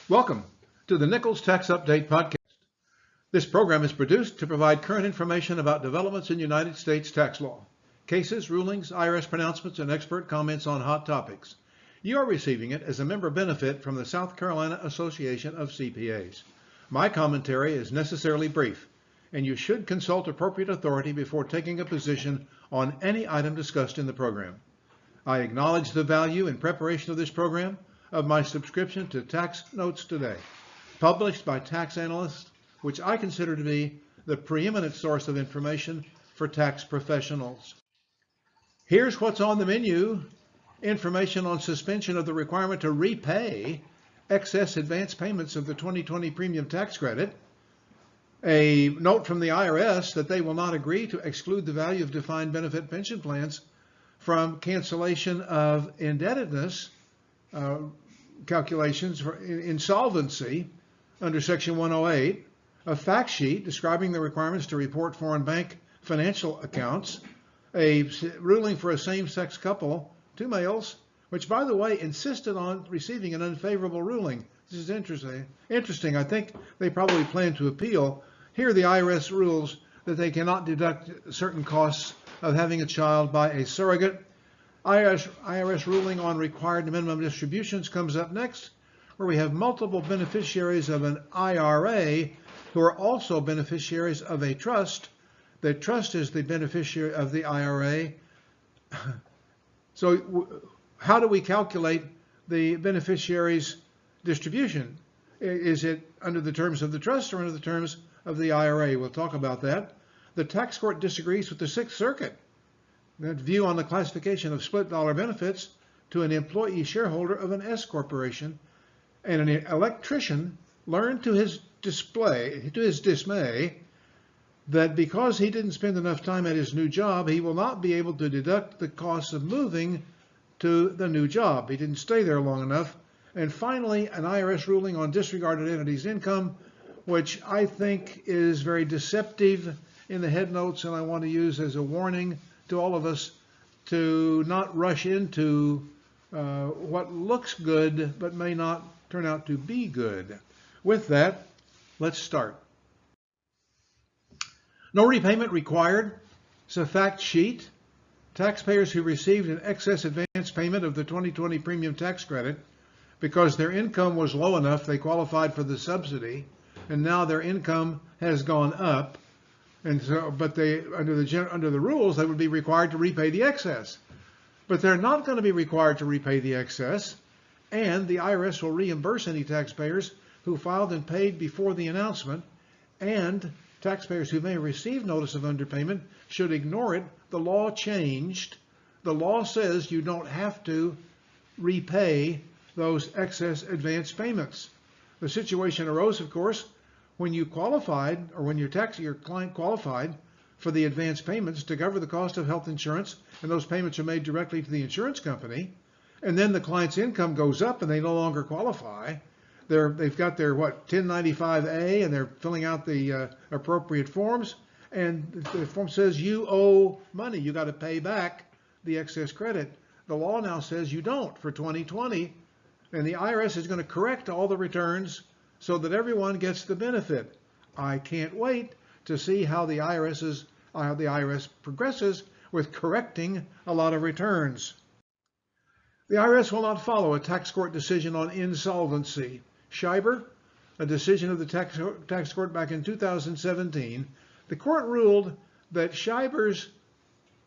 Welcome to the Nichols Tax Update Podcast. This program is produced to provide current information about developments in United States tax law, cases, rulings, IRS pronouncements, and expert comments on hot topics. You are receiving it as a member benefit from the South Carolina Association of CPAs. My commentary is necessarily brief, and you should consult appropriate authority before taking a position on any item discussed in the program. I acknowledge the value in preparation of this program of my subscription to Tax Notes Today, published by tax analysts, which I consider to be the preeminent source of information for tax professionals. Here's what's on the menu: information on suspension of the requirement to repay excess advance payments of the 2020 premium tax credit, a note from the IRS that they will not agree to exclude the value of defined benefit pension plans from cancellation of indebtedness calculations for insolvency under Section 108, a fact sheet describing the requirements to report foreign bank financial accounts, a ruling for a same-sex couple, two males, which, by the way, insisted on receiving an unfavorable ruling. This is interesting. I think they probably plan to appeal. Here the IRS rules that they deduct certain costs of having a child by a surrogate. IRS ruling on required minimum distributions comes up next, where we have multiple beneficiaries of an IRA who are also beneficiaries of a trust. The trust is the beneficiary of the IRA. So how do we calculate the beneficiary's distribution? Is it under the terms of the trust or under the terms of the IRA? We'll talk about that. The tax court disagrees with the Sixth Circuit. That view on the classification of split dollar benefits to an employee shareholder of an S corporation, and an electrician learned to his dismay that because he didn't spend enough time at his new job, he will not be able to deduct the costs of moving to the new job. He didn't stay there long enough. And finally, an IRS ruling on disregarded entities' income, which I think is very deceptive in the head notes, and I want to use as a warning to all of us to not rush into what looks good but may not turn out to be good. With that, let's start. No repayment required. It's a fact sheet. Taxpayers who received an excess advance payment of the 2020 premium tax credit because their income was low enough they qualified for the subsidy, and now their income has gone up. And so, but they, under the rules, they would be required to repay the excess. But they're not going to be required to repay the excess, and the IRS will reimburse any taxpayers who filed and paid before the announcement, and taxpayers who may receive notice of underpayment should ignore it. The law changed. The law says you don't have to repay those excess advance payments. The situation arose, of course, when you qualified, or when your client qualified for the advance payments to cover the cost of health insurance, and those payments are made directly to the insurance company, and then the client's income goes up and they no longer qualify. They've got their 1095A, and they're filling out the appropriate forms, and the form says you owe money. You got to pay back the excess credit. The law now says you don't for 2020, and the IRS is going to correct all the returns so that everyone gets the benefit. I can't wait to see how the IRS progresses with correcting a lot of returns. The IRS will not follow a tax court decision on insolvency. Schreiber, a decision of the tax court back in 2017, the court ruled that Schreiber's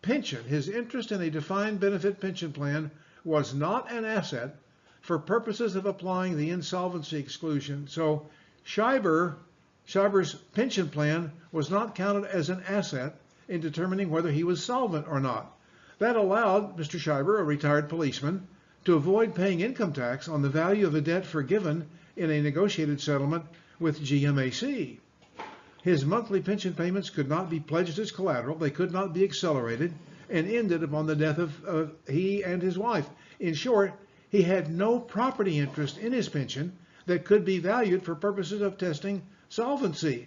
pension, his interest in a defined benefit pension plan, was not an asset for purposes of applying the insolvency exclusion. So Schreiber's pension plan was not counted as an asset in determining whether he was solvent or not. That allowed Mr. Schreiber, a retired policeman, to avoid paying income tax on the value of a debt forgiven in a negotiated settlement with GMAC. His monthly pension payments could not be pledged as collateral, they could not be accelerated, and ended upon the death of he and his wife. In short, he had no property interest in his pension that could be valued for purposes of testing solvency.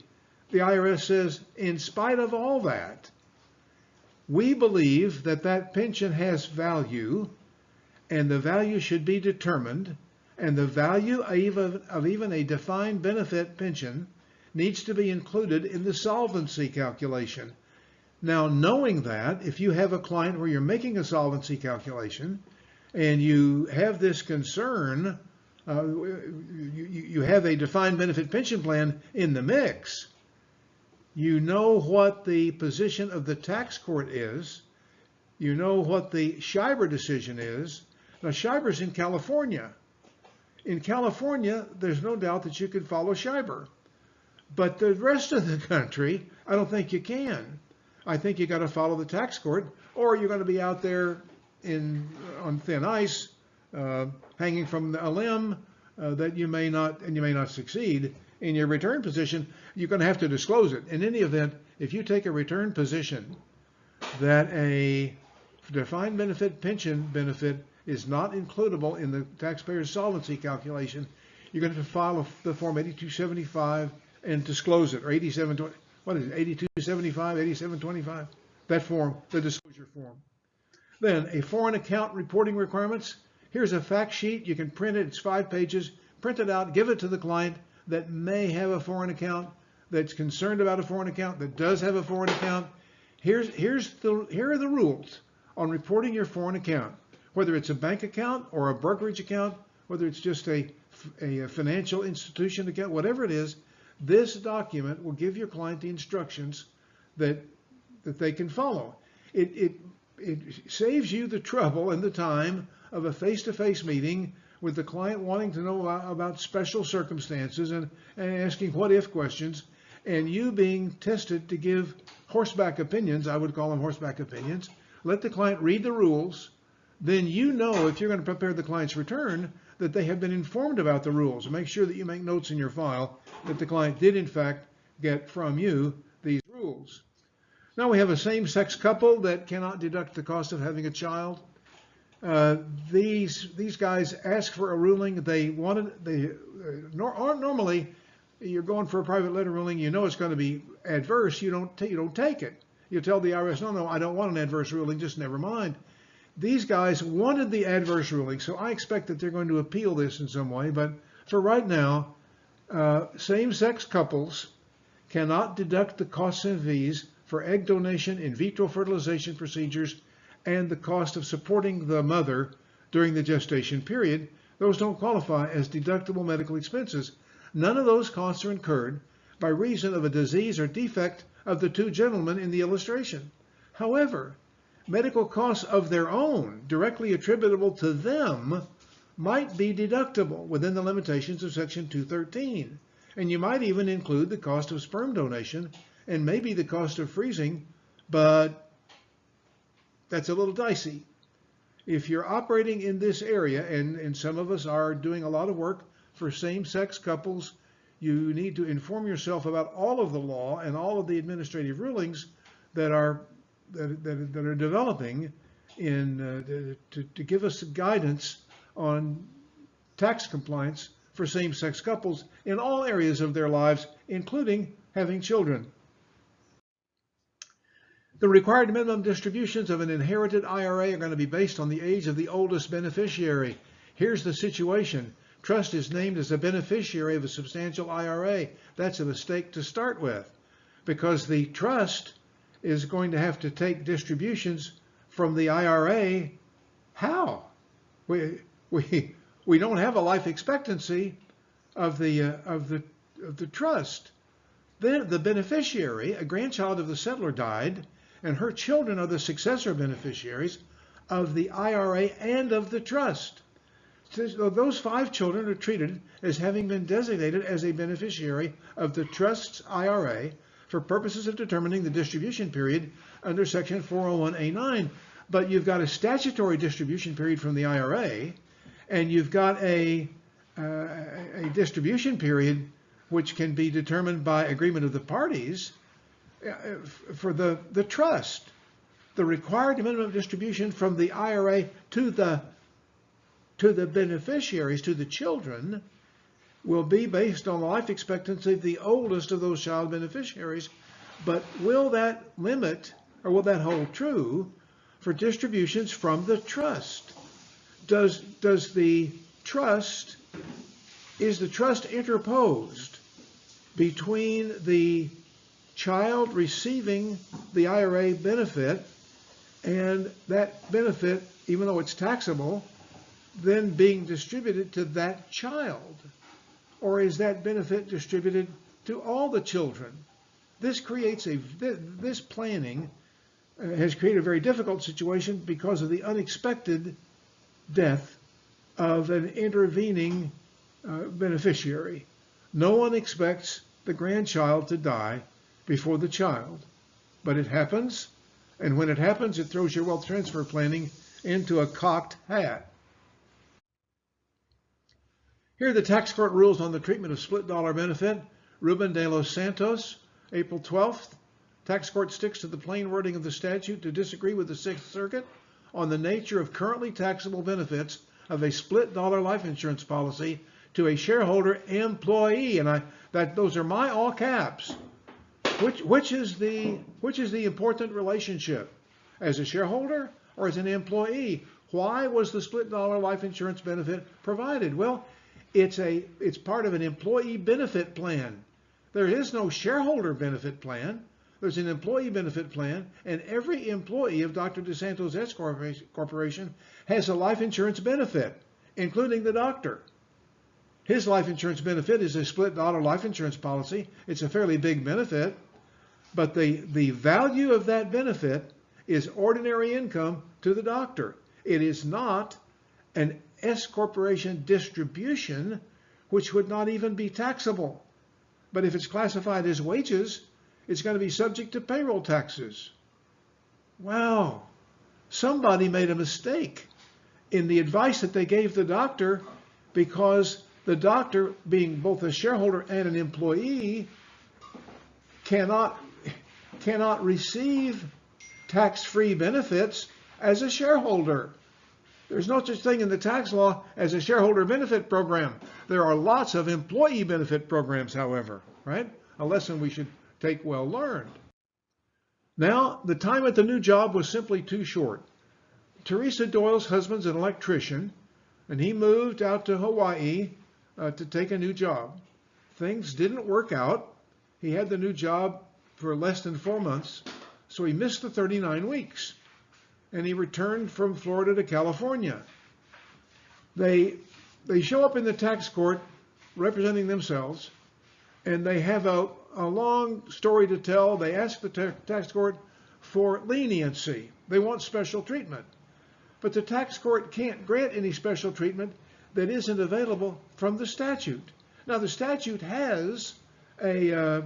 The IRS says, in spite of all that, we believe that that pension has value, and the value should be determined and the value of even a defined benefit pension needs to be included in the solvency calculation. Now, knowing that, if you have a client where you're making a solvency calculation and you have this concern, you have a defined benefit pension plan in the mix, you know what the position of the tax court is, you know what the Schreiber decision is. Now, Schreiber's in California. In California, there's no doubt that you could follow Schreiber. But the rest of the country, I don't think you can. I think you got to follow the tax court, or you're going to be out there on thin ice, hanging from a limb that you may not succeed in your return position. You're going to have to disclose it. In any event, if you take a return position that a defined benefit pension benefit is not includable in the taxpayer's solvency calculation, you're going to have to file the form 8275 and disclose it, or 8720. What is it, 8275, 8725? That form, the disclosure form. Then a foreign account reporting requirements. Here's a fact sheet. You can print it. It's 5 pages. Print it out. Give it to the client that may have a foreign account, that's concerned about a foreign account, that does have a foreign account. Here are the rules on reporting your foreign account, whether it's a bank account or a brokerage account, whether it's just a financial institution account, whatever it is. This document will give your client the instructions that they can follow. It saves you the trouble and the time of a face-to-face meeting with the client wanting to know about special circumstances and asking what-if questions, and you being tested to give horseback opinions. I would call them horseback opinions. Let the client read the rules. Then you know, if you're going to prepare the client's return, that they have been informed about the rules. Make sure that you make notes in your file that the client did in fact get from you these rules. Now we have a same-sex couple that cannot deduct the cost of having a child. These guys ask for a ruling. Normally you're going for a private letter ruling. You know it's going to be adverse. You don't take it. You tell the IRS, no, I don't want an adverse ruling. Just never mind. These guys wanted the adverse ruling, so I expect that they're going to appeal this in some way. But for right now, same-sex couples cannot deduct the costs and fees for egg donation, in vitro fertilization procedures, and the cost of supporting the mother during the gestation period. Those don't qualify as deductible medical expenses. None of those costs are incurred by reason of a disease or defect of the two gentlemen in the illustration. However, medical costs of their own, directly attributable to them, might be deductible within the limitations of Section 213. And you might even include the cost of sperm donation and maybe the cost of freezing, but that's a little dicey. If you're operating in this area, and some of us are doing a lot of work for same-sex couples, you need to inform yourself about all of the law and all of the administrative rulings that are developing to give us guidance on tax compliance for same-sex couples in all areas of their lives, including having children. The required minimum distributions of an inherited IRA are going to be based on the age of the oldest beneficiary. Here's the situation. Trust is named as a beneficiary of a substantial IRA. That's a mistake to start with, because the trust is going to have to take distributions from the IRA. How? We don't have a life expectancy of the trust. Then the beneficiary, a grandchild of the settlor, died, and her children are the successor beneficiaries of the IRA and of the trust. So those 5 children are treated as having been designated as a beneficiary of the trust's IRA for purposes of determining the distribution period under Section 401A9. But you've got a statutory distribution period from the IRA, and you've got a distribution period which can be determined by agreement of the parties for the trust. The required minimum distribution from the IRA to the beneficiaries, to the children, will be based on the life expectancy of the oldest of those child beneficiaries. But will that limit, or will that hold true for distributions from the trust? Does the trust is the trust interposed between the child receiving the IRA benefit and that benefit, even though it's taxable, then being distributed to that child? Or is that benefit distributed to all the children? This planning has created a very difficult situation because of the unexpected death of an intervening beneficiary. No one expects the grandchild to die before the child, but it happens, and when it happens, it throws your wealth transfer planning into a cocked hat. Here are the tax court rules on the treatment of split dollar benefit. Ruben de los Santos, April 12th. Tax court sticks to the plain wording of the statute to disagree with the Sixth Circuit on the nature of currently taxable benefits of a split dollar life insurance policy to a shareholder employee. And those are my all caps. Which is the important relationship? As a shareholder or as an employee? Why was the split dollar life insurance benefit provided? Well, it's part of an employee benefit plan. There is no shareholder benefit plan. There's an employee benefit plan, and every employee of Dr. DeSantos S Corporation has a life insurance benefit, including the doctor. His life insurance benefit is a split dollar life insurance policy. It's a fairly big benefit, but the value of that benefit is ordinary income to the doctor. It is not an S Corporation distribution, which would not even be taxable. But if it's classified as wages, it's going to be subject to payroll taxes. Wow, somebody made a mistake in the advice that they gave the doctor, because the doctor, being both a shareholder and an employee, cannot receive tax-free benefits as a shareholder. There's no such thing in the tax law as a shareholder benefit program. There are lots of employee benefit programs, however, right? A lesson we should take well learned. Now, the time at the new job was simply too short. Teresa Doyle's husband's an electrician, and he moved out to Hawaii to take a new job. Things didn't work out. He had the new job for less than 4 months, so he missed the 39 weeks. And he returned from Florida to California. They show up in the tax court representing themselves, and they have a long story to tell. They ask the tax court for leniency. They want special treatment. But the tax court can't grant any special treatment that isn't available from the statute. Now, the statute has a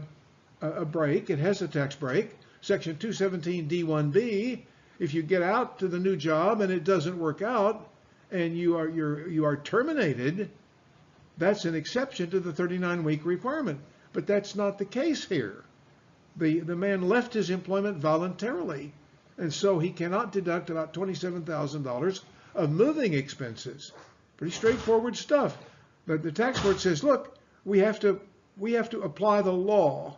break. It has a tax break, Section 217D1B. If you get out to the new job and it doesn't work out and you are terminated, that's an exception to the 39-week requirement. But that's not the case here. The man left his employment voluntarily, and so he cannot deduct about $27,000 of moving expenses. Pretty straightforward stuff. But the tax court says, look, we have to apply the law.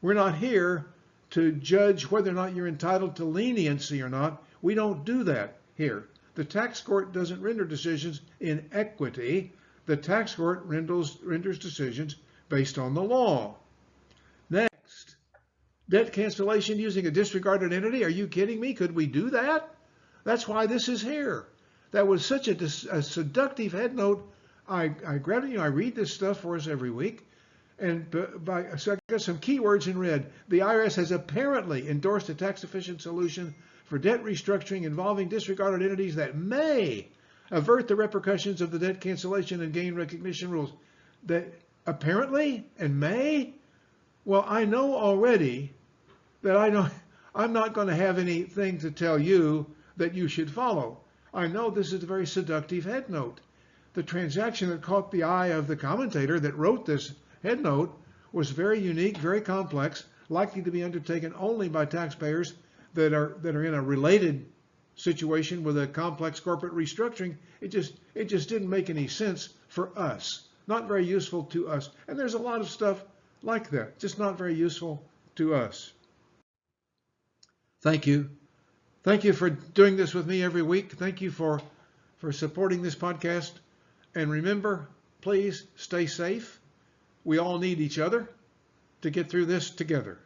We're not here to judge whether or not you're entitled to leniency or not. We don't do that here. The tax court doesn't render decisions in equity. The tax court renders decisions based on the law. Next, debt cancellation using a disregarded entity. Are you kidding me? Could we do that? That's why this is here. That was such a seductive head note. I grabbed it. I read this stuff for us every week. And so I got some keywords in red. The IRS has apparently endorsed a tax-efficient solution for debt restructuring involving disregarded entities that may avert the repercussions of the debt cancellation and gain recognition rules. That apparently and may? Well, I know already that I'm not going to have anything to tell you that you should follow. I know this is a very seductive head note. The transaction that caught the eye of the commentator that wrote this head note was very unique, very complex, likely to be undertaken only by taxpayers that are in a related situation with a complex corporate restructuring. It just didn't make any sense for us. Not very useful to us. And there's a lot of stuff like that, just not very useful to us. Thank you. Thank you for doing this with me every week. Thank you for supporting this podcast. And remember, please stay safe. We all need each other to get through this together.